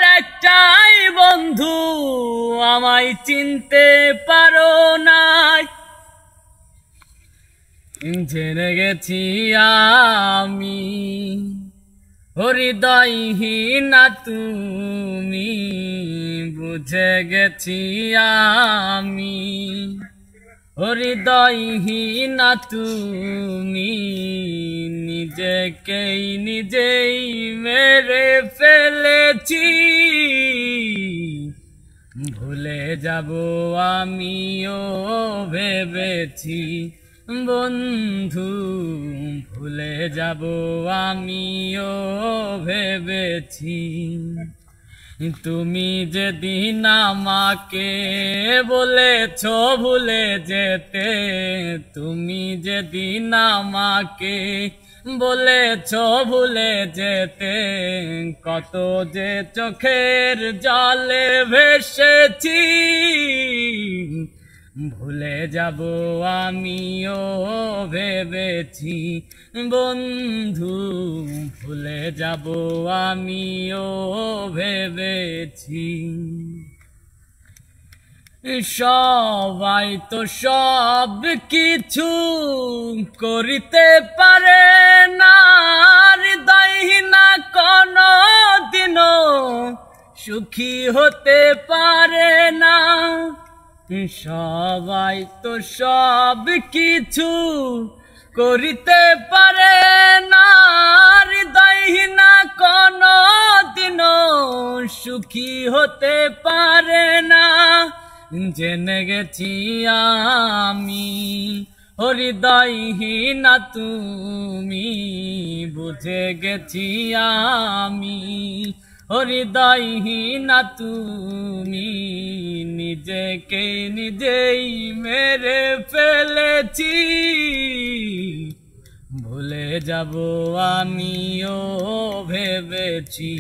আমার একটাই বন্ধু, আমায় চিনতে পারো না। জেনে গেছি আমি হৃদয়হীনা তুমি, বুঝে গেছি আমি হৃদয়হীনা তুমি। নিজেকেই নিজেই মেরে ফেলেছি, ভুলে যাব আমিও ভেবেছি বন্ধু, ভুলে যাব আমিও ভেবেছি। তুমি যেদিন আমাকে বলেছ ভুলে যেতে, তুমি যেদিন আমাকে বলেছ ভুলে যেতে, কত যে চোখের জলে ভেসেছি। ভুলে যাব আমিও ভেবেছি বন্ধু, ভুলে যাব আমিও ভেবেছি। সবাই তো সব কিছু করিতে পারে না, হৃদয়হীনা কোনো দিনও সুখী হতে পারে না। সবাই তো সব কিছু করিতে পারে না, হৃদয়হীনা কোনো দিনও সুখী হতে পারে না। জেনে গেছি আমি হৃদয়হীনা তুমি, বুঝে গেছি আমি হৃদয়হীনা তুমি। নিজেকে নিজেই মেরে ফেলেছি, ভুলে যাব আমিও ভেবেছি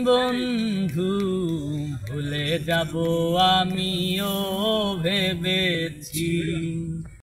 বন্ধু, ভুলে যাব আমিও ভেবেছি।